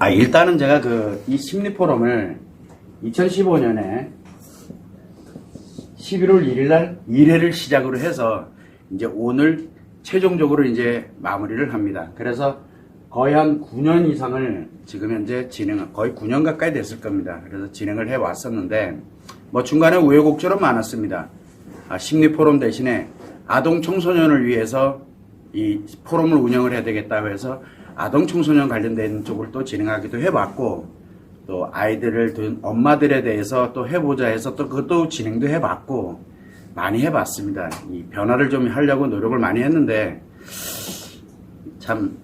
일단은 제가 이 심리 포럼을 2015년에 11월 1일 날 1회를 시작으로 해서 이제 오늘 최종적으로 이제 마무리를 합니다. 그래서 거의 한 9년 이상을 지금 현재 거의 9년 가까이 됐을 겁니다. 그래서 진행을 해 왔었는데 뭐 중간에 우여곡절은 많았습니다. 심리 포럼 대신에 아동 청소년을 위해서 이 포럼을 운영을 해야 되겠다고 해서 아동 청소년 관련된 쪽을 또 진행하기도 해봤고, 또 아이들을 둔 엄마들에 대해서 또 해보자 해서 또 그것도 진행도 해봤고 많이 해봤습니다. 이 변화를 좀 하려고 노력을 많이 했는데 참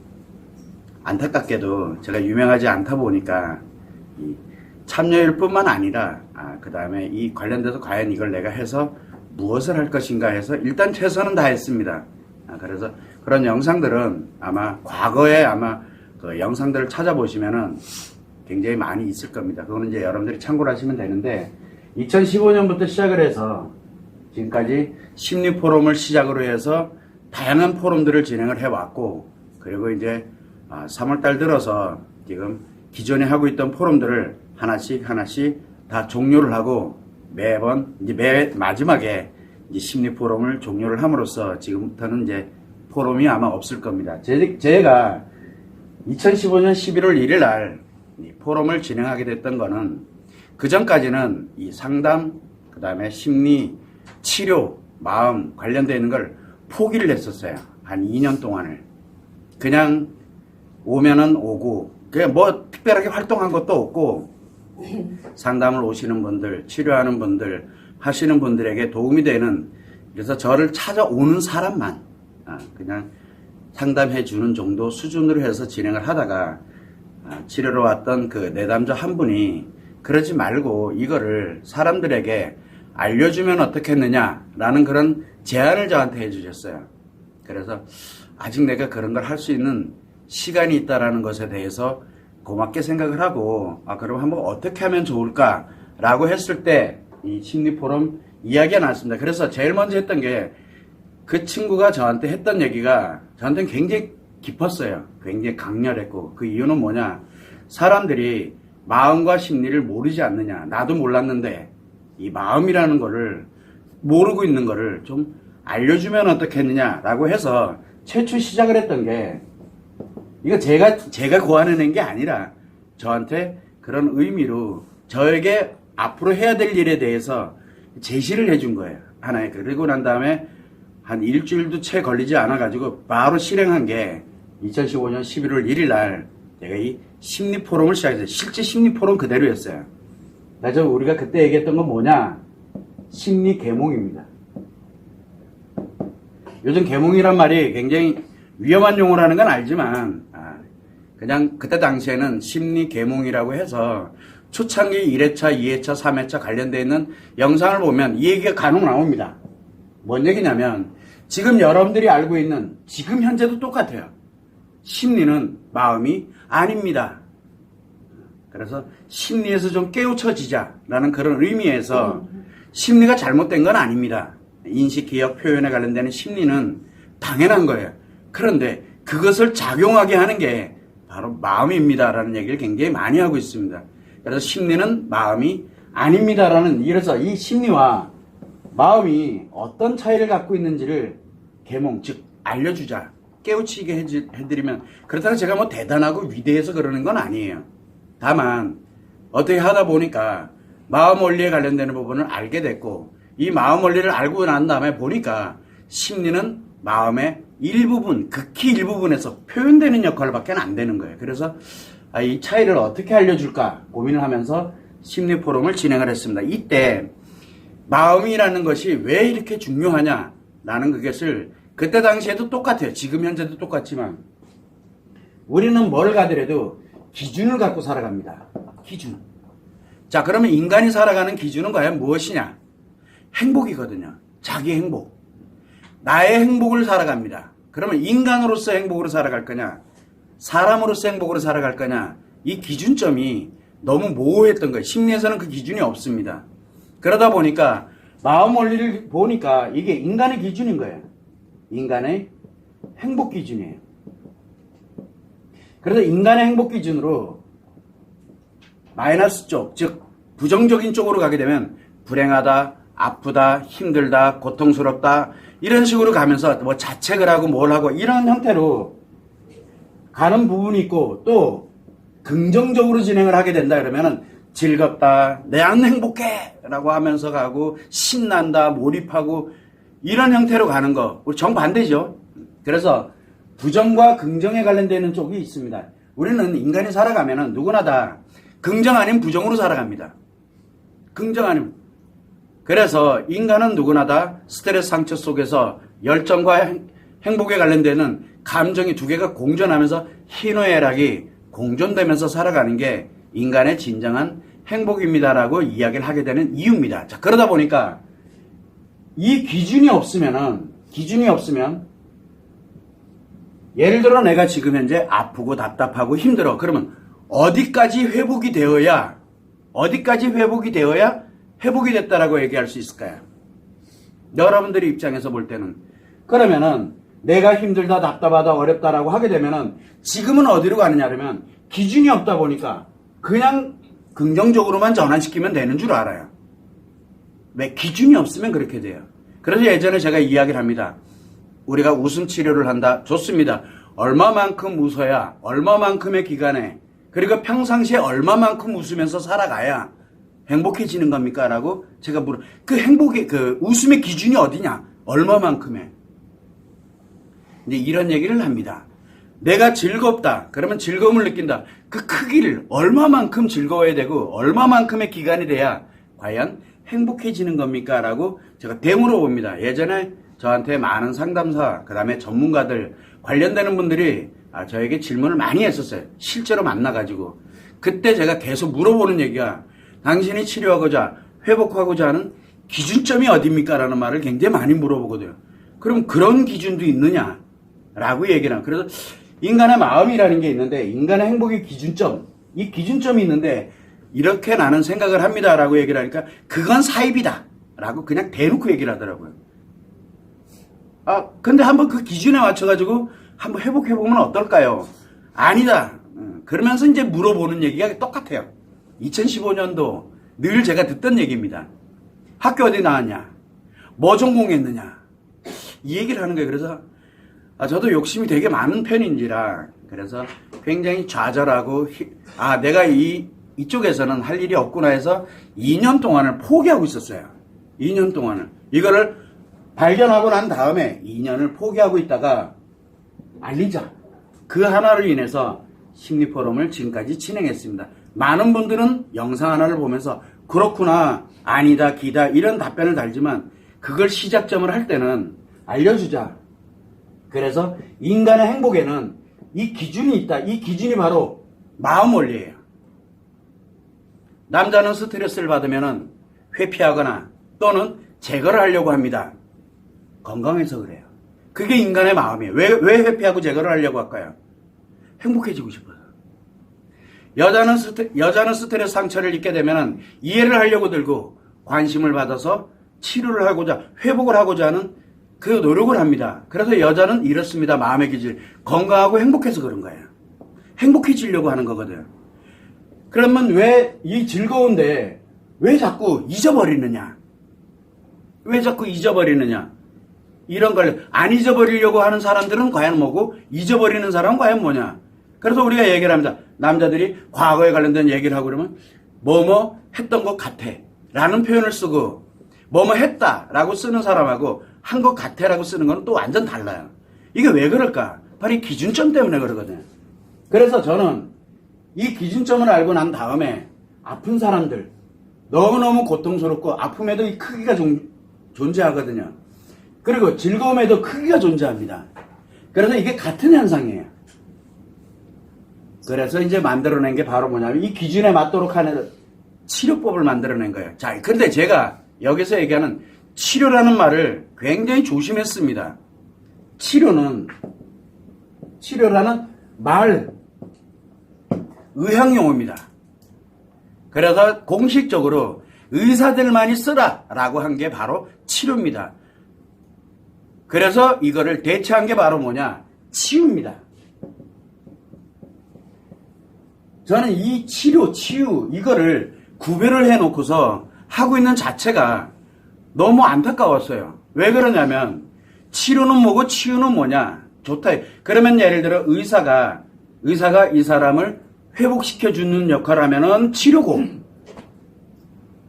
안타깝게도 제가 유명하지 않다 보니까 이 참여율 뿐만 아니라 그 다음에 이 관련돼서 과연 이걸 내가 해서 무엇을 할 것인가 해서 일단 최선은 다했습니다. 그래서 그런 영상들은 아마 과거에 그 영상들을 찾아보시면은 굉장히 많이 있을 겁니다. 그거는 이제 여러분들이 참고를 하시면 되는데 2015년부터 시작을 해서 지금까지 심리 포럼을 시작으로 해서 다양한 포럼들을 진행을 해왔고, 그리고 이제 3월달 들어서 지금 기존에 하고 있던 포럼들을 하나씩 다 종료를 하고 매번 이제 매 마지막에 이제 심리 포럼을 종료를 함으로써 지금부터는 이제 포럼이 아마 없을 겁니다. 제가 2015년 11월 1일 날 포럼을 진행하게 됐던 거는 그 전까지는 이 상담, 그 다음에 심리, 치료, 마음 관련되어 있는 걸 포기를 했었어요. 한 2년 동안을. 그냥 오면은 오고, 그냥 뭐 특별하게 활동한 것도 없고, 상담을 오시는 분들, 치료하는 분들, 하시는 분들에게 도움이 되는, 그래서 저를 찾아오는 사람만 그냥 상담해 주는 정도 수준으로 해서 진행을 하다가 치료로 왔던 그 내담자 한 분이 그러지 말고 이거를 사람들에게 알려주면 어떻겠느냐라는 그런 제안을 저한테 해주셨어요. 그래서 아직 내가 그런 걸 할 수 있는 시간이 있다라는 것에 대해서 고맙게 생각을 하고 그럼 한번 어떻게 하면 좋을까라고 했을 때 이 심리 포럼 이야기가 나왔습니다. 그래서 제일 먼저 했던 게 그 친구가 저한테 했던 얘기가 저한테는 굉장히 깊었어요. 굉장히 강렬했고, 그 이유는 뭐냐, 사람들이 마음과 심리를 모르지 않느냐, 나도 몰랐는데 이 마음이라는 거를 모르고 있는 거를 좀 알려주면 어떻겠느냐라고 해서 최초 시작을 했던 게, 이거 제가 고안해낸 게 아니라 저한테 그런 의미로 저에게 앞으로 해야 될 일에 대해서 제시를 해준 거예요. 하나의. 그리고 난 다음에 한 일주일도 채 걸리지 않아가지고 바로 실행한 게 2015년 11월 1일 날 제가 이 심리 포럼을 시작했어요. 실제 심리 포럼 그대로였어요. 그래서 우리가 그때 얘기했던 건 뭐냐? 심리 계몽입니다. 요즘 계몽이란 말이 굉장히 위험한 용어라는 건 알지만 그냥 그때 당시에는 심리 계몽이라고 해서 초창기 1회차, 2회차, 3회차 관련되어 있는 영상을 보면 이 얘기가 간혹 나옵니다. 뭔 얘기냐면 지금 여러분들이 알고 있는 지금 현재도 똑같아요. 심리는 마음이 아닙니다. 그래서 심리에서 좀 깨우쳐지자라는 그런 의미에서 심리가 잘못된 건 아닙니다. 인식, 기억, 표현에 관련되는 심리는 당연한 거예요. 그런데 그것을 작용하게 하는 게 바로 마음입니다라는 얘기를 굉장히 많이 하고 있습니다. 그래서 심리는 마음이 아닙니다라는, 이래서 이 심리와 마음이 어떤 차이를 갖고 있는지를 계몽, 즉 알려주자, 깨우치게 해드리면, 그렇다고 제가 뭐 대단하고 위대해서 그러는 건 아니에요. 다만 어떻게 하다 보니까 마음 원리에 관련되는 부분을 알게 됐고, 이 마음 원리를 알고 난 다음에 보니까 심리는 마음의 일부분, 극히 일부분에서 표현되는 역할밖에 안 되는 거예요. 그래서 이 차이를 어떻게 알려줄까 고민을 하면서 심리 포럼을 진행을 했습니다. 이때 마음이라는 것이 왜 이렇게 중요하냐라는 그것을 그때 당시에도 똑같아요. 지금 현재도 똑같지만 우리는 뭘 가더라도 기준을 갖고 살아갑니다. 기준. 자, 그러면 인간이 살아가는 기준은 과연 무엇이냐? 행복이거든요. 자기 행복. 나의 행복을 살아갑니다. 그러면 인간으로서 행복으로 살아갈 거냐? 사람으로서 행복으로 살아갈 거냐? 이 기준점이 너무 모호했던 거예요. 심리에서는 그 기준이 없습니다. 그러다 보니까 마음 원리를 보니까 이게 인간의 기준인 거예요. 인간의 행복 기준이에요. 그래서 인간의 행복 기준으로 마이너스 쪽, 즉 부정적인 쪽으로 가게 되면 불행하다, 아프다, 힘들다, 고통스럽다 이런 식으로 가면서 뭐 자책을 하고 뭘 하고 이런 형태로 가는 부분이 있고, 또 긍정적으로 진행을 하게 된다 그러면은 즐겁다, 내안 행복해 라고 하면서 가고 신난다, 몰입하고 이런 형태로 가는 거 우리 정반대죠. 그래서 부정과 긍정에 관련되는 쪽이 있습니다. 우리는 인간이 살아가면은 누구나 다 긍정 아닌 부정으로 살아갑니다. 긍정 아닌. 그래서 인간은 누구나 다 스트레스 상처 속에서 열정과 행복에 관련되는 감정이 두 개가 공존하면서 희노애락이 공존되면서 살아가는 게 인간의 진정한 행복입니다라고 이야기를 하게 되는 이유입니다. 자, 그러다 보니까 이 기준이 없으면 예를 들어 내가 지금 현재 아프고 답답하고 힘들어. 그러면 어디까지 회복이 되어야 회복이 됐다라고 얘기할 수 있을까요? 여러분들의 입장에서 볼 때는. 그러면은 내가 힘들다, 답답하다, 어렵다라고 하게 되면은 지금은 어디로 가느냐 그러면 기준이 없다 보니까 그냥 긍정적으로만 전환시키면 되는 줄 알아요. 왜? 기준이 없으면 그렇게 돼요. 그래서 예전에 제가 이야기를 합니다. 우리가 웃음 치료를 한다. 좋습니다. 얼마만큼 웃어야, 얼마만큼의 기간에, 그리고 평상시에 얼마만큼 웃으면서 살아가야 행복해지는 겁니까? 라고 제가 그 행복의, 그 웃음의 기준이 어디냐? 얼마만큼에. 이제 이런 얘기를 합니다. 내가 즐겁다. 그러면 즐거움을 느낀다. 그 크기를 얼마만큼 즐거워야 되고, 얼마만큼의 기간이 돼야 과연 행복해지는 겁니까? 라고 제가 되물어 봅니다. 예전에 저한테 많은 상담사, 그 다음에 전문가들, 관련되는 분들이 저에게 질문을 많이 했었어요. 실제로 만나가지고. 그때 제가 계속 물어보는 얘기가 당신이 치료하고자, 회복하고자 하는 기준점이 어딥니까? 라는 말을 굉장히 많이 물어보거든요. 그럼 그런 기준도 있느냐? 라고 얘기를 하고. 그래서 인간의 마음이라는 게 있는데, 인간의 행복의 기준점, 이 기준점이 있는데, 이렇게 나는 생각을 합니다. 라고 얘기를 하니까, 그건 사입이다. 라고 그냥 대놓고 얘기를 하더라고요. 근데 한번 그 기준에 맞춰가지고 한번 회복해보면 어떨까요? 아니다. 그러면서 이제 물어보는 얘기가 똑같아요. 2015년도 늘 제가 듣던 얘기입니다. 학교 어디 나왔냐? 뭐 전공했느냐? 이 얘기를 하는 거예요. 그래서 저도 욕심이 되게 많은 편인지라 그래서 굉장히 좌절하고 내가 이쪽에서는 할 일이 없구나 해서 2년 동안을 포기하고 있었어요. 2년 동안을. 이거를 발견하고 난 다음에 2년을 포기하고 있다가 알리자. 그 하나로 인해서 심리포럼을 지금까지 진행했습니다. 많은 분들은 영상 하나를 보면서 그렇구나, 아니다, 기다 이런 답변을 달지만 그걸 시작점을 할 때는 알려주자. 그래서 인간의 행복에는 이 기준이 있다. 이 기준이 바로 마음 원리예요. 남자는 스트레스를 받으면 회피하거나 또는 제거를 하려고 합니다. 건강해서 그래요. 그게 인간의 마음이에요. 왜 회피하고 제거를 하려고 할까요? 행복해지고 싶어서. 여자는 스트레스 상처를 입게 되면 이해를 하려고 들고 관심을 받아서 치료를 하고자, 회복을 하고자 하는 그 노력을 합니다. 그래서 여자는 이렇습니다. 마음의 기질. 건강하고 행복해서 그런 거예요. 행복해지려고 하는 거거든. 그러면 왜 이 즐거운데 왜 자꾸 잊어버리느냐? 왜 자꾸 잊어버리느냐? 이런 걸 안 잊어버리려고 하는 사람들은 과연 뭐고 잊어버리는 사람은 과연 뭐냐? 그래서 우리가 얘기를 합니다. 남자들이 과거에 관련된 얘기를 하고 그러면 뭐뭐 했던 것 같아 라는 표현을 쓰고 뭐뭐 했다 라고 쓰는 사람하고 한 것 같아 라고 쓰는 건 또 완전 달라요. 이게 왜 그럴까? 바로 이 기준점 때문에 그러거든요. 그래서 저는 이 기준점을 알고 난 다음에 아픈 사람들 너무너무 고통스럽고 아픔에도 이 크기가 존재하거든요. 그리고 즐거움에도 크기가 존재합니다. 그래서 이게 같은 현상이에요. 그래서 이제 만들어낸 게 바로 뭐냐면 이 기준에 맞도록 하는 치료법을 만들어낸 거예요. 자, 근데 제가 여기서 얘기하는 치료라는 말을 굉장히 조심했습니다. 치료라는 말, 의학용어입니다. 그래서 공식적으로 의사들만이 쓰라라고 한 게 바로 치료입니다. 그래서 이거를 대체한 게 바로 뭐냐? 치유입니다. 저는 이 치료, 치유, 이거를 구별을 해놓고서 하고 있는 자체가 너무 안타까웠어요. 왜 그러냐면, 치료는 뭐고 치유는 뭐냐? 좋다. 그러면 예를 들어 의사가 이 사람을 회복시켜주는 역할을 하면은 치료고,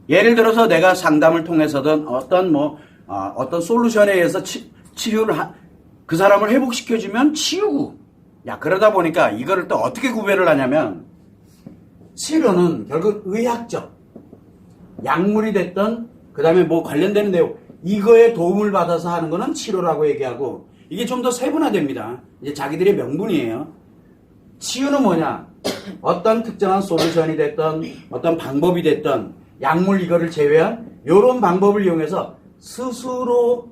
예를 들어서 내가 상담을 통해서든 어떤 솔루션에 의해서 그 사람을 회복시켜주면 치유고. 야, 그러다 보니까 이거를 또 어떻게 구별을 하냐면, 치료는 결국 의학적, 약물이 됐던, 그 다음에 뭐 관련되는 내용, 이거에 도움을 받아서 하는 거는 치료라고 얘기하고, 이게 좀 더 세분화됩니다. 이제 자기들의 명분이에요. 치유는 뭐냐? 어떤 특정한 솔루션이 됐던, 어떤 방법이 됐던, 약물 이거를 제외한, 요런 방법을 이용해서 스스로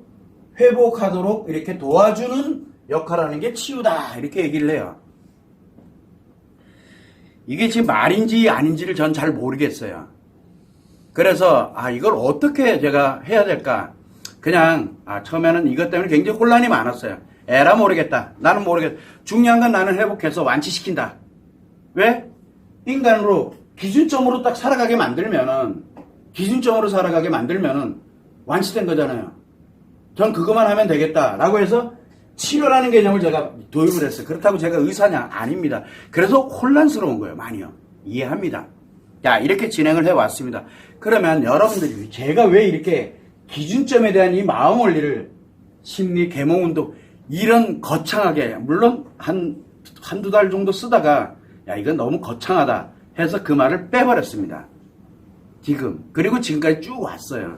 회복하도록 이렇게 도와주는 역할을 하는 게 치유다. 이렇게 얘기를 해요. 이게 지금 말인지 아닌지를 전 잘 모르겠어요. 그래서 이걸 어떻게 제가 해야 될까? 그냥 처음에는 이것 때문에 굉장히 혼란이 많았어요. 에라 모르겠다. 나는 모르겠다. 중요한 건 나는 회복해서 완치시킨다. 왜? 인간으로 기준점으로 딱 살아가게 만들면은 완치된 거잖아요. 전 그것만 하면 되겠다라고 해서 치료라는 개념을 제가 도입을 했어요. 그렇다고 제가 의사냐? 아닙니다. 그래서 혼란스러운 거예요. 많이요. 이해합니다. 자, 이렇게 진행을 해왔습니다. 그러면 여러분들이 제가 왜 이렇게 기준점에 대한 이 마음 원리를 심리, 계몽운동 이런 거창하게 물론 한두 달 정도 쓰다가 야 이건 너무 거창하다 해서 그 말을 빼버렸습니다. 그리고 지금까지 쭉 왔어요.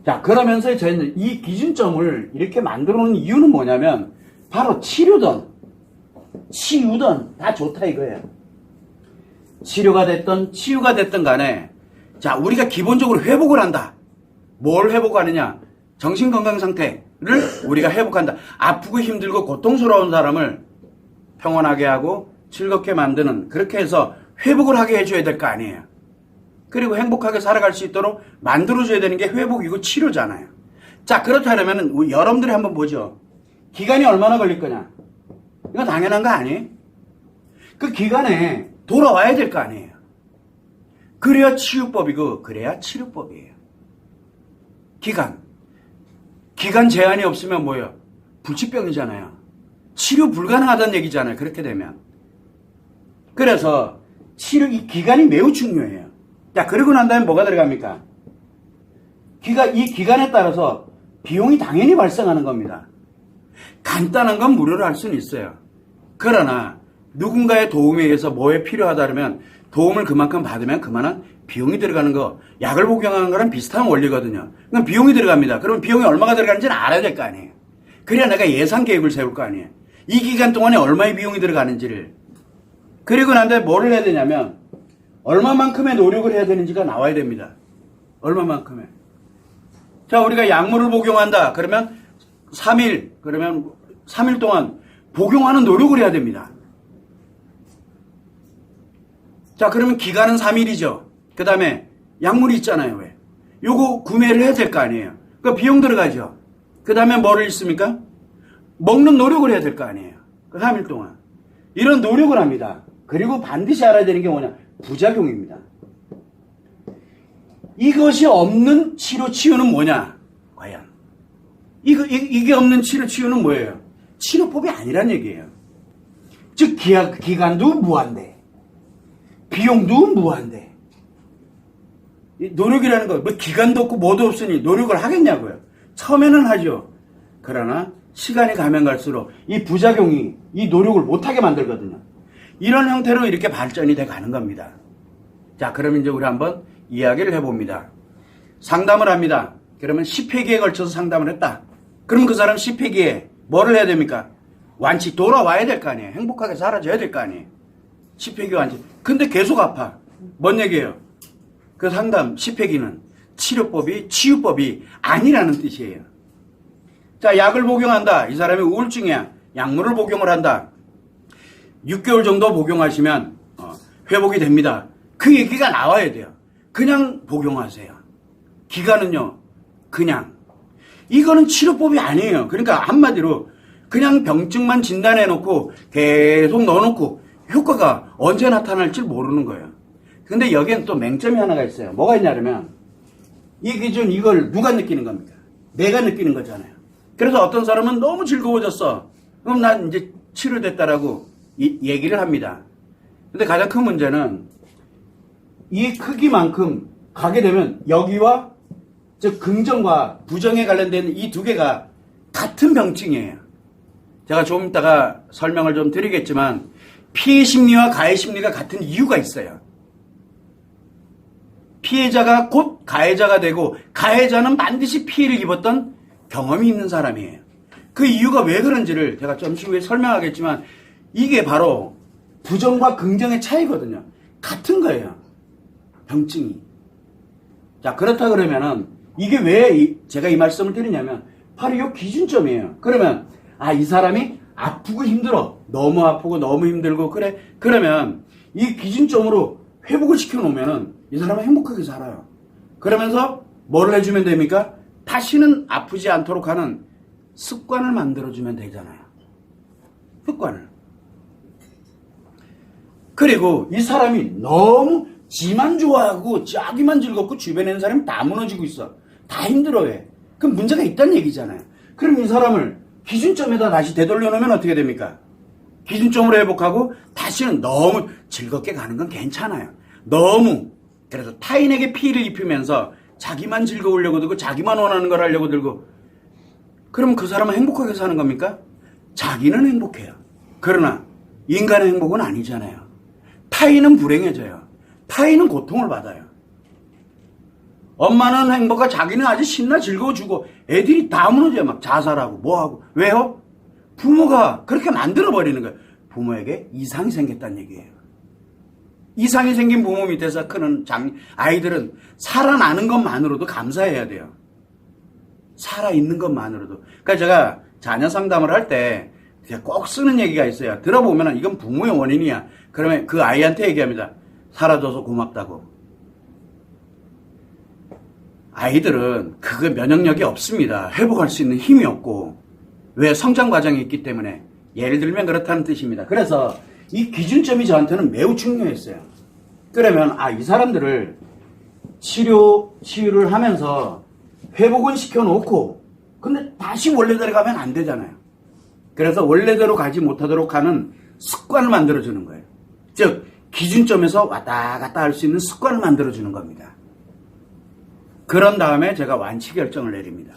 자, 그러면서 저희는 이 기준점을 이렇게 만들어 놓은 이유는 뭐냐면 바로 치료든 치유든 다 좋다 이거예요. 치료가 됐든 치유가 됐든 간에 자, 우리가 기본적으로 회복을 한다. 뭘 회복하느냐? 정신건강 상태를 우리가 회복한다. 아프고 힘들고 고통스러운 사람을 평온하게 하고 즐겁게 만드는, 그렇게 해서 회복을 하게 해줘야 될 거 아니에요. 그리고 행복하게 살아갈 수 있도록 만들어줘야 되는 게 회복이고 치료잖아요. 자, 그렇다면 여러분들이 한번 보죠. 기간이 얼마나 걸릴 거냐? 이거 당연한 거 아니에요? 그 기간에 돌아와야 될 거 아니에요. 그래야 치유법이고 그래야 치료법이에요. 기간 제한이 없으면 뭐예요? 불치병이잖아요. 치료 불가능하다는 얘기잖아요. 그렇게 되면. 그래서 이 기간이 매우 중요해요. 자, 그러고 난 다음에 뭐가 들어갑니까? 이 기간에 따라서 비용이 당연히 발생하는 겁니다. 간단한 건 무료로 할 수는 있어요. 그러나 누군가의 도움에 의해서 뭐에 필요하다 그러면 도움을 그만큼 받으면 그만한 비용이 들어가는 거, 약을 복용하는 거랑 비슷한 원리거든요. 그럼 비용이 들어갑니다. 그럼 비용이 얼마가 들어가는지는 알아야 될 거 아니에요. 그래야 내가 예산 계획을 세울 거 아니에요. 이 기간 동안에 얼마의 비용이 들어가는지를. 그리고 난 다음에 뭐를 해야 되냐면 얼마만큼의 노력을 해야 되는지가 나와야 됩니다. 얼마만큼의. 자, 우리가 약물을 복용한다. 그러면 3일 동안 복용하는 노력을 해야 됩니다. 자, 그러면 기간은 3일이죠. 그 다음에 약물이 있잖아요. 왜? 요거 구매를 해야 될 거 아니에요. 그 비용 들어가죠. 그 다음에 뭐를 있습니까? 먹는 노력을 해야 될 거 아니에요. 그 3일 동안. 이런 노력을 합니다. 그리고 반드시 알아야 되는 게 뭐냐? 부작용입니다. 이것이 없는 치료는 뭐냐? 과연. 이게 없는 치료는 뭐예요? 치료법이 아니란 얘기예요. 즉, 기간도 무한대. 비용도 무한대. 노력이라는 거, 기간도 없고 뭐도 없으니 노력을 하겠냐고요. 처음에는 하죠. 그러나 시간이 가면 갈수록 이 부작용이 이 노력을 못하게 만들거든요. 이런 형태로 이렇게 발전이 돼 가는 겁니다. 자, 그럼 이제 우리 한번 이야기를 해봅니다. 상담을 합니다. 그러면 10회기에 걸쳐서 상담을 했다. 그럼 그 사람 10회기에 뭐를 해야 됩니까? 돌아와야 될 거 아니에요. 행복하게 살아줘야 될 거 아니에요. 10회기 완치. 근데 계속 아파. 뭔 얘기예요? 그 상담 10회기는 치유법이 아니라는 뜻이에요. 자, 약을 복용한다. 이 사람이 우울증이야. 약물을 복용을 한다. 6개월 정도 복용하시면 회복이 됩니다. 그 얘기가 나와야 돼요. 그냥 복용하세요. 기간은요, 그냥. 이거는 치료법이 아니에요. 그러니까 한마디로 그냥 병증만 진단해놓고 계속 넣어놓고 효과가 언제 나타날지 모르는 거예요. 근데 여기엔 또 맹점이 하나가 있어요. 뭐가 있냐면 이 기준 이걸 누가 느끼는 겁니까? 내가 느끼는 거잖아요. 그래서 어떤 사람은 너무 즐거워졌어. 그럼 난 이제 치료됐다라고 얘기를 합니다. 근데 가장 큰 문제는 이 크기만큼 가게 되면 여기와 즉 긍정과 부정에 관련된 이 두 개가 같은 병증이에요. 제가 조금 이따가 설명을 좀 드리겠지만 피해 심리와 가해 심리가 같은 이유가 있어요. 피해자가 곧 가해자가 되고 가해자는 반드시 피해를 입었던 경험이 있는 사람이에요. 그 이유가 왜 그런지를 제가 잠시 후에 설명하겠지만 이게 바로 부정과 긍정의 차이거든요. 같은 거예요. 병증이. 자, 그렇다 그러면은 이게 왜 제가 이 말씀을 드리냐면 바로 이 기준점이에요. 그러면 이 사람이 아프고 힘들어. 너무 아프고 너무 힘들고 그래. 그러면 이 기준점으로 회복을 시켜놓으면은 이 사람은 행복하게 살아요. 그러면서 뭐를 해주면 됩니까? 다시는 아프지 않도록 하는 습관을 만들어주면 되잖아요. 습관을. 그리고 이 사람이 너무 지만 좋아하고 자기만 즐겁고 주변에 있는 사람이 다 무너지고 있어. 다 힘들어해. 그럼 문제가 있다는 얘기잖아요. 그럼 이 사람을 기준점에다 다시 되돌려 놓으면 어떻게 됩니까? 기준점으로 회복하고 다시는 너무 즐겁게 가는 건 괜찮아요. 너무 그래서 타인에게 피해를 입히면서 자기만 즐거우려고 들고 자기만 원하는 걸 하려고 들고 그러면 그 사람은 행복하게 사는 겁니까? 자기는 행복해요. 그러나 인간의 행복은 아니잖아요. 타인은 불행해져요. 타인은 고통을 받아요. 엄마는 행복하고 자기는 아주 신나 즐거워주고 애들이 다 무너져요. 막 자살하고 뭐하고. 왜요? 부모가 그렇게 만들어버리는 거예요. 부모에게 이상이 생겼다는 얘기예요. 이상이 생긴 부모 밑에서 크는 아이들은 살아나는 것만으로도 감사해야 돼요. 살아있는 것만으로도. 그러니까 제가 자녀 상담을 할 때 꼭 쓰는 얘기가 있어요. 들어보면 이건 부모의 원인이야. 그러면 그 아이한테 얘기합니다. 살아줘서 고맙다고. 아이들은 그거 면역력이 없습니다. 회복할 수 있는 힘이 없고. 왜? 성장 과정이 있기 때문에. 예를 들면 그렇다는 뜻입니다. 그래서 이 기준점이 저한테는 매우 중요했어요. 그러면 이 사람들을 치유를 하면서 회복은 시켜놓고 근데 다시 원래대로 가면 안 되잖아요. 그래서 원래대로 가지 못하도록 하는 습관을 만들어주는 거예요. 즉 기준점에서 왔다 갔다 할 수 있는 습관을 만들어주는 겁니다. 그런 다음에 제가 완치 결정을 내립니다.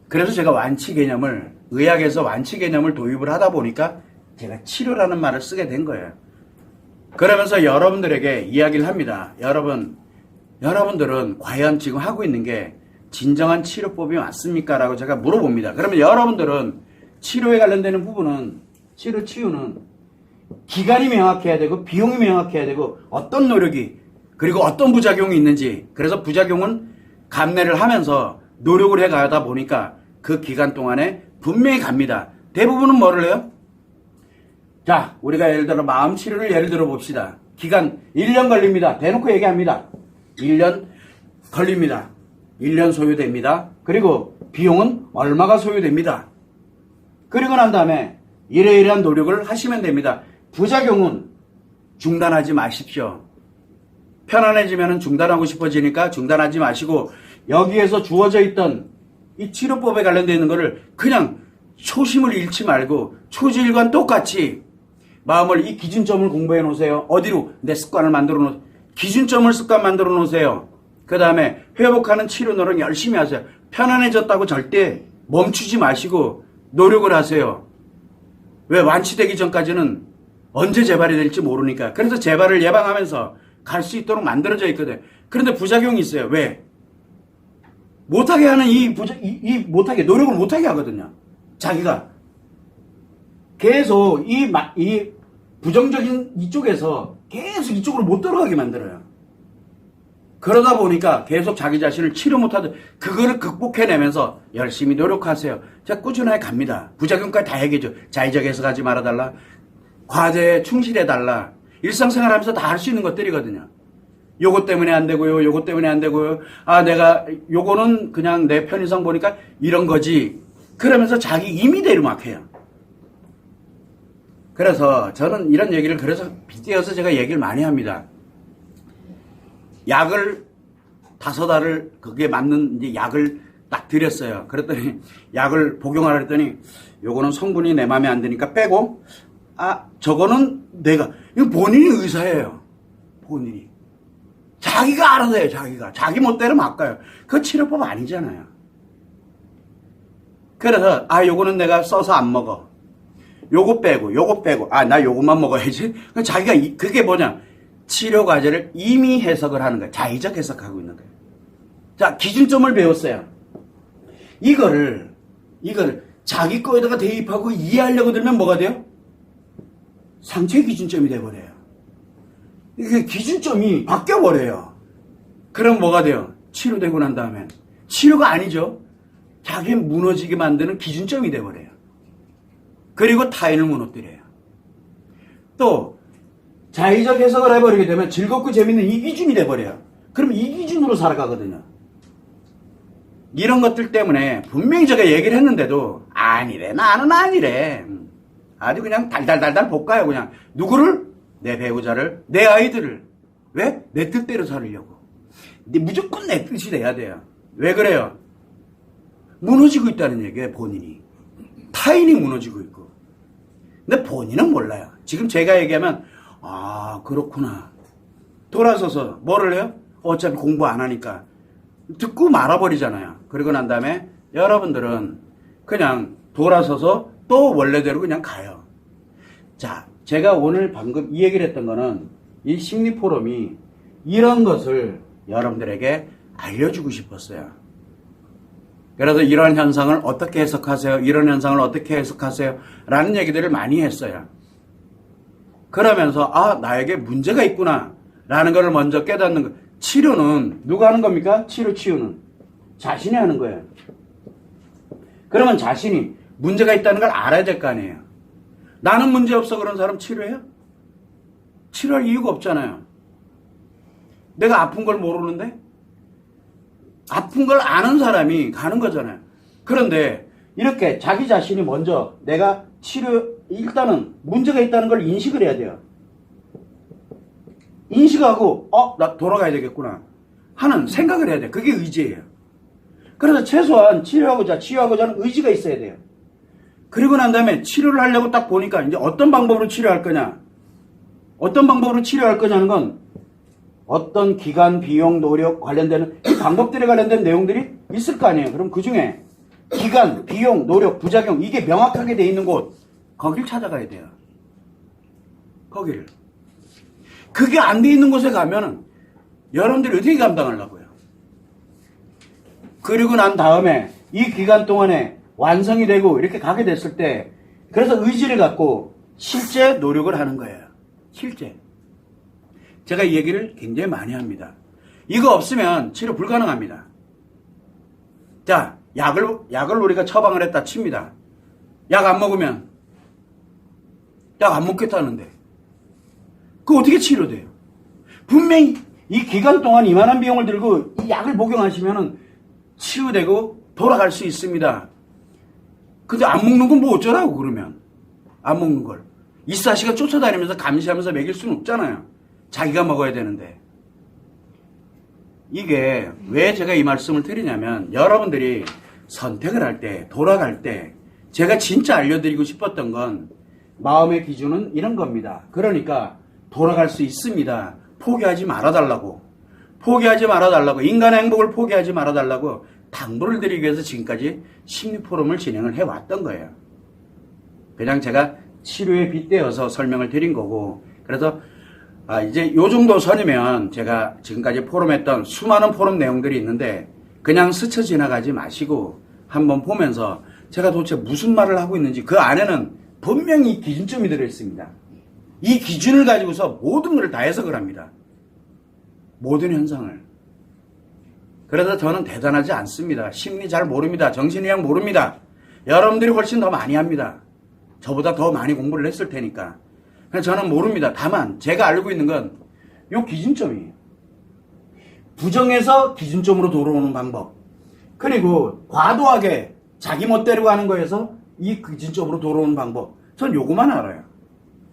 그래서 제가 완치 개념을 의학에서 완치 개념을 도입을 하다 보니까 제가 치료라는 말을 쓰게 된 거예요. 그러면서 여러분들에게 이야기를 합니다. 여러분들은 과연 지금 하고 있는 게 진정한 치료법이 맞습니까? 라고 제가 물어봅니다. 그러면 여러분들은 치료에 관련되는 부분은 치유는 기간이 명확해야 되고 비용이 명확해야 되고 어떤 노력이 그리고 어떤 부작용이 있는지 그래서 부작용은 감내를 하면서 노력을 해가다 보니까 그 기간 동안에 분명히 갑니다. 대부분은 뭐를 해요? 자, 우리가 예를 들어 마음 치료를 예를 들어 봅시다. 기간 1년 걸립니다. 대놓고 얘기합니다. 1년 걸립니다. 1년 소요됩니다. 그리고 비용은 얼마가 소요됩니다. 그리고 난 다음에 이러이러한 노력을 하시면 됩니다. 부작용은 중단하지 마십시오. 편안해지면 중단하고 싶어지니까 중단하지 마시고 여기에서 주어져 있던 이 치료법에 관련되어 있는 거를 그냥 초심을 잃지 말고 초지일관 똑같이 마음을 이 기준점을 공부해 놓으세요. 어디로? 내 습관을 만들어 놓으세요. 기준점을 습관 만들어 놓으세요. 그 다음에 회복하는 치료 노력 열심히 하세요. 편안해졌다고 절대 멈추지 마시고 노력을 하세요. 왜? 완치되기 전까지는 언제 재발이 될지 모르니까. 그래서 재발을 예방하면서 갈 수 있도록 만들어져 있거든. 그런데 부작용이 있어요. 왜? 못하게 하는 못하게, 노력을 못하게 하거든요. 자기가. 계속 이 부정적인 이쪽에서 계속 이쪽으로 못 들어가게 만들어요. 그러다 보니까 계속 자기 자신을 치료 못하듯 그거를 극복해내면서 열심히 노력하세요. 제가 꾸준하게 갑니다. 부작용까지 다 얘기해줘. 자의적 해석하지 말아달라. 과제에 충실해달라. 일상생활 하면서 다 할 수 있는 것들이거든요. 요것 때문에 안 되고요. 요것 때문에 안 되고요. 내가 요거는 그냥 내 편의상 보니까 이런 거지. 그러면서 자기 임의대로 막 해요. 그래서 저는 이런 얘기를 그래서 빗대어서 제가 얘기를 많이 합니다. 약을 5알을 그게 맞는 이제 약을 딱 드렸어요. 그랬더니 약을 복용하라 했더니 요거는 성분이 내 마음에 안 드니까 빼고 저거는 내가 이거 본인이 의사예요. 본인이 자기가 알아서 해요. 자기 멋대로 막 가요. 그거 치료법 아니잖아요. 그래서 요거는 내가 써서 안 먹어. 요거 빼고 나 요것만 먹어야지. 자기가 그게 뭐냐, 치료 과제를 이미 해석을 하는 거예요. 자의적 해석하고 있는 거예요. 자, 기준점을 배웠어요. 이거를 자기 거에다가 대입하고 이해하려고 들면 뭐가 돼요? 상처의 기준점이 돼버려요. 이게 기준점이 바뀌어버려요. 그럼 뭐가 돼요? 치료되고 난 다음엔 치료가 아니죠. 자기 무너지게 만드는 기준점이 돼버려요. 그리고 타인을 무너뜨려요. 또 자의적 해석을 해버리게 되면 즐겁고 재밌는 이 기준이 돼버려요. 그럼 이 기준으로 살아가거든요. 이런 것들 때문에 분명히 제가 얘기를 했는데도 아니래, 나는 아니래. 아주 그냥 달달달달 볶아요. 그냥 누구를? 내 배우자를, 내 아이들을. 왜? 내 뜻대로 살으려고. 근데 무조건 내 뜻이 돼야 돼요. 왜 그래요? 무너지고 있다는 얘기예요. 본인이. 타인이 무너지고 있고. 근데 본인은 몰라요. 지금 제가 얘기하면 그렇구나. 돌아서서 뭐를 해요? 어차피 공부 안 하니까 듣고 말아버리잖아요. 그러고 난 다음에 여러분들은 그냥 돌아서서 또 원래대로 그냥 가요. 자, 제가 오늘 방금 이 얘기를 했던 거는 이 심리 포럼이 이런 것을 여러분들에게 알려주고 싶었어요. 그래서 이런 현상을 어떻게 해석하세요? 이런 현상을 어떻게 해석하세요? 라는 얘기들을 많이 했어요. 그러면서 나에게 문제가 있구나 라는 걸 먼저 깨닫는 거. 치료는 누가 하는 겁니까? 치유는 자신이 하는 거예요. 그러면 자신이 문제가 있다는 걸 알아야 될 거 아니에요. 나는 문제 없어 그런 사람 치료해요? 치료할 이유가 없잖아요. 내가 아픈 걸 모르는데? 아픈 걸 아는 사람이 가는 거잖아요. 그런데 이렇게 자기 자신이 먼저 내가 일단은 문제가 있다는 걸 인식을 해야 돼요. 인식하고 나 돌아가야 되겠구나 하는 생각을 해야 돼요. 그게 의지예요. 그래서 최소한 치유하고자 하는 의지가 있어야 돼요. 그리고 난 다음에 치료를 하려고 딱 보니까 이제 어떤 방법으로 치료할 거냐, 어떤 방법으로 치료할 거냐는 건 어떤 기간, 비용, 노력 관련되는 이 방법들에 관련된 내용들이 있을 거 아니에요. 그럼 그 중에 기간, 비용, 노력, 부작용 이게 명확하게 돼 있는 곳, 거길 찾아가야 돼요. 거기를. 그게 안 돼 있는 곳에 가면은 여러분들이 어떻게 감당하려고요? 그리고 난 다음에 이 기간 동안에 완성이 되고 이렇게 가게 됐을 때 그래서 의지를 갖고 실제 노력을 하는 거예요. 실제. 제가 이 얘기를 굉장히 많이 합니다. 이거 없으면 치료 불가능합니다. 자, 약을 우리가 처방을 했다 칩니다. 약 안 먹으면 약 안 먹겠다는데 그거 어떻게 치료돼요? 분명히 이 기간 동안 이만한 비용을 들고 이 약을 복용하시면 치유되고 돌아갈 수 있습니다. 근데 안 먹는 건 뭐 어쩌라고 그러면. 안 먹는 걸. 24시간 쫓아다니면서 감시하면서 먹일 수는 없잖아요. 자기가 먹어야 되는데. 이게 왜 제가 이 말씀을 드리냐면 여러분들이 선택을 할 때, 돌아갈 때 제가 진짜 알려드리고 싶었던 건 마음의 기준은 이런 겁니다. 그러니까 돌아갈 수 있습니다. 포기하지 말아달라고. 포기하지 말아달라고. 인간의 행복을 포기하지 말아달라고 당부를 드리기 위해서 지금까지 심리포럼을 진행을 해왔던 거예요. 그냥 제가 치료에 빗대어서 설명을 드린 거고, 그래서 이제 요 정도 선이면 제가 지금까지 포럼했던 수많은 포럼 내용들이 있는데 그냥 스쳐 지나가지 마시고 한번 보면서 제가 도대체 무슨 말을 하고 있는지 그 안에는 분명히 기준점이 들어있습니다. 이 기준을 가지고서 모든 걸 다 해석을 합니다. 모든 현상을. 그래서 저는 대단하지 않습니다. 심리 잘 모릅니다. 정신의학 모릅니다. 여러분들이 훨씬 더 많이 합니다. 저보다 더 많이 공부를 했을 테니까. 그래서 저는 모릅니다. 다만 제가 알고 있는 건 요 기준점이에요. 부정에서 기준점으로 돌아오는 방법. 그리고 과도하게 자기 멋대로 가는 거에서 이 기준점으로 돌아오는 방법. 전 요거만 알아요.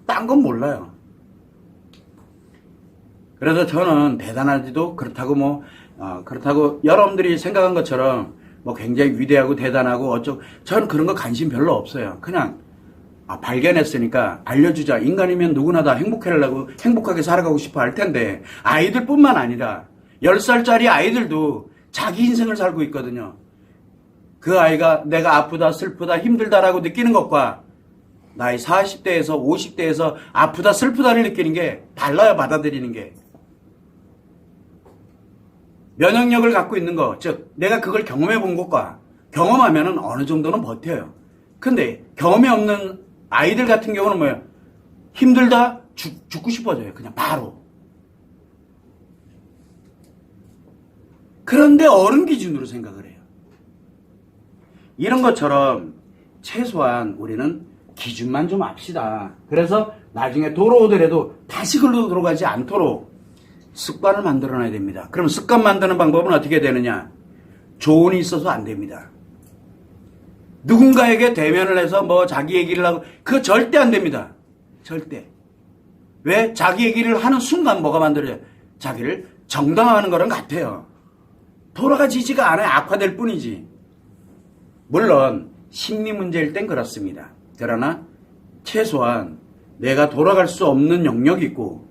딴 건 몰라요. 그래서 저는 대단하지도 그렇다고 여러분들이 생각한 것처럼 뭐 굉장히 위대하고 대단하고 저는 그런 거 관심 별로 없어요. 그냥 발견했으니까 알려주자. 인간이면 누구나 다 행복하게 살아가고 싶어 할 텐데, 아이들뿐만 아니라 10살짜리 아이들도 자기 인생을 살고 있거든요. 그 아이가 내가 아프다, 슬프다, 힘들다라고 느끼는 것과 나이 40대에서 50대에서 아프다, 슬프다를 느끼는 게 달라요. 받아들이는 게. 면역력을 갖고 있는 거, 즉 내가 그걸 경험해 본 것과 경험하면은 어느 정도는 버텨요. 근데 경험이 없는 아이들 같은 경우는 뭐예요? 힘들다? 죽고 싶어져요. 그냥 바로. 그런데 어른 기준으로 생각을 해요. 이런 것처럼 최소한 우리는 기준만 좀 합시다. 그래서 나중에 돌아오더라도 다시 글로 들어가지 않도록 습관을 만들어놔야 됩니다. 그럼 습관 만드는 방법은 어떻게 되느냐? 조언이 있어서 안 됩니다. 누군가에게 대면을 해서 뭐 자기 얘기를 하고, 그거 절대 안 됩니다. 절대. 왜? 자기 얘기를 하는 순간 뭐가 만들어져요? 자기를 정당화하는 거랑 같아요. 돌아가지지가 않아요. 악화될 뿐이지. 물론 심리 문제일 땐 그렇습니다. 그러나 최소한 내가 돌아갈 수 없는 영역이 있고,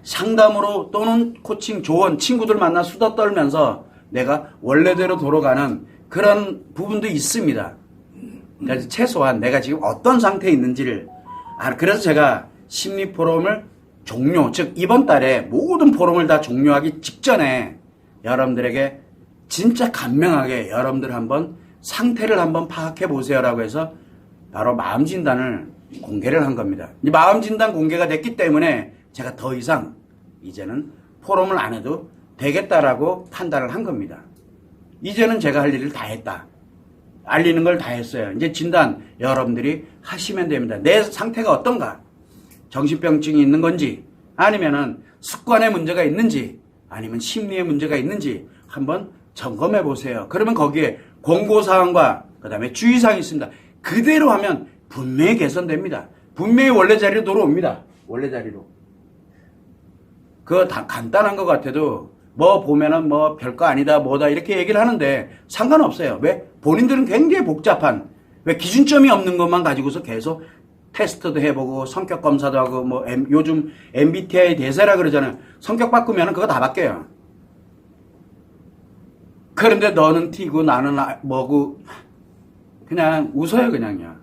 상담으로 또는 코칭, 조언, 친구들 만나 수다 떨면서 내가 원래대로 돌아가는 그런 부분도 있습니다. 그래서 최소한 내가 지금 어떤 상태에 있는지를 그래서 제가 심리 포럼을 즉 이번 달에 모든 포럼을 다 종료하기 직전에 여러분들에게 진짜 간명하게 여러분들 한번 상태를 한번 파악해 보세요라고 해서 바로 마음진단을 공개를 한 겁니다. 이 마음진단 공개가 됐기 때문에 제가 더 이상 이제는 포럼을 안 해도 되겠다라고 판단을 한 겁니다. 이제는 제가 할 일을 다 했다. 알리는 걸 다 했어요. 이제 진단 여러분들이 하시면 됩니다. 내 상태가 어떤가? 정신병증이 있는 건지, 아니면은 습관의 문제가 있는지, 아니면 심리의 문제가 있는지 한번 점검해 보세요. 그러면 거기에 권고사항과 그 다음에 주의사항이 있습니다. 그대로 하면 분명히 개선됩니다. 분명히 원래 자리로 돌아옵니다. 원래 자리로. 그거 다 간단한 것 같아도 뭐 보면은 뭐 별거 아니다 뭐다 이렇게 얘기를 하는데 상관없어요. 왜? 본인들은 굉장히 복잡한, 왜 기준점이 없는 것만 가지고서 계속 테스트도 해보고 성격 검사도 하고 뭐 요즘 MBTI 대세라 그러잖아요. 성격 바꾸면은 그거 다 바뀌어요. 그런데 너는 T고 나는 뭐고, 그냥 웃어요. 그냥요.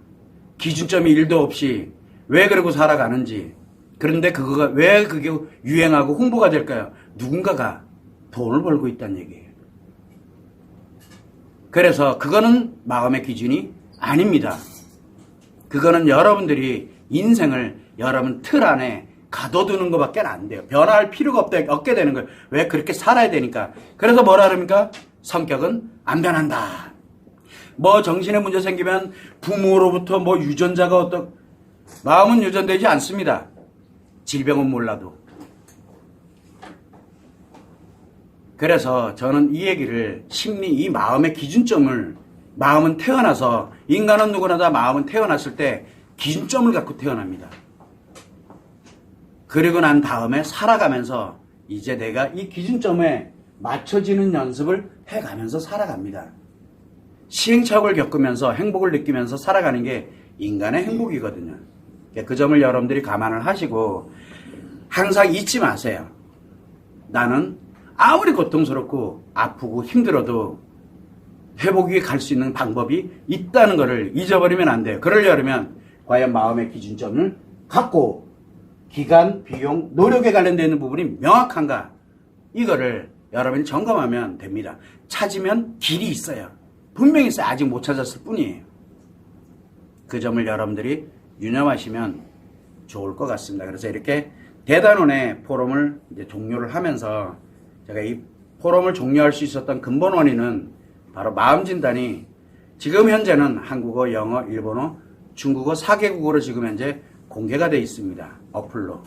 기준점이 1도 없이 왜 그러고 살아가는지. 그런데 그거가 왜 그게 유행하고 홍보가 될까요? 누군가가 돈을 벌고 있다는 얘기예요. 그래서 그거는 마음의 기준이 아닙니다. 그거는 여러분들이 인생을 여러분 틀 안에 가둬두는 것밖에 안 돼요. 변화할 필요가 없게 되는 거예요. 왜? 그렇게 살아야 되니까. 그래서 뭐라 그럽니까? 성격은 안 변한다. 뭐 정신에 문제 생기면 부모로부터 뭐 유전자가 마음은 유전되지 않습니다. 질병은 몰라도. 그래서 저는 이 얘기를 이 마음의 기준점을, 마음은 태어나서, 인간은 누구나 다 마음은 태어났을 때 기준점을 갖고 태어납니다. 그리고 난 다음에 살아가면서 이제 내가 이 기준점에 맞춰지는 연습을 해가면서 살아갑니다. 시행착오를 겪으면서 행복을 느끼면서 살아가는 게 인간의 행복이거든요. 그 점을 여러분들이 감안을 하시고 항상 잊지 마세요. 나는 아무리 고통스럽고 아프고 힘들어도 회복이 갈 수 있는 방법이 있다는 것을 잊어버리면 안 돼요. 그러려면 과연 마음의 기준점을 갖고 기간, 비용, 노력에 관련되어 있는 부분이 명확한가? 이거를 여러분이 점검하면 됩니다. 찾으면 길이 있어요. 분명히 있어요. 아직 못 찾았을 뿐이에요. 그 점을 여러분들이 유념하시면 좋을 것 같습니다. 그래서 이렇게 대단원의 포럼을 이제 종료를 하면서 제가 이 포럼을 종료할 수 있었던 근본 원인은 바로 마음진단이 지금 현재는 한국어, 영어, 일본어, 중국어 4개국어로 지금 현재 공개가 되어 있습니다. 어플로.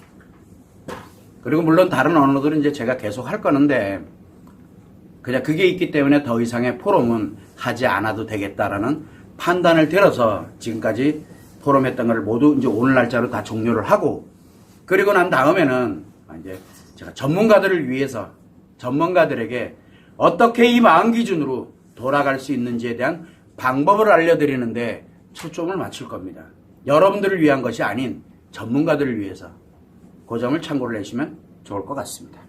그리고 물론 다른 언어들은 이제 제가 계속 할 거는데 그냥 그게 있기 때문에 더 이상의 포럼은 하지 않아도 되겠다라는 판단을 들어서 지금까지 포럼했던 걸 모두 이제 오늘 날짜로 다 종료를 하고, 그리고 난 다음에는 이제 제가 전문가들을 위해서 전문가들에게 어떻게 이 마음 기준으로 돌아갈 수 있는지에 대한 방법을 알려드리는데 초점을 맞출 겁니다. 여러분들을 위한 것이 아닌 전문가들을 위해서. 그 점을 참고를 해주시면 좋을 것 같습니다.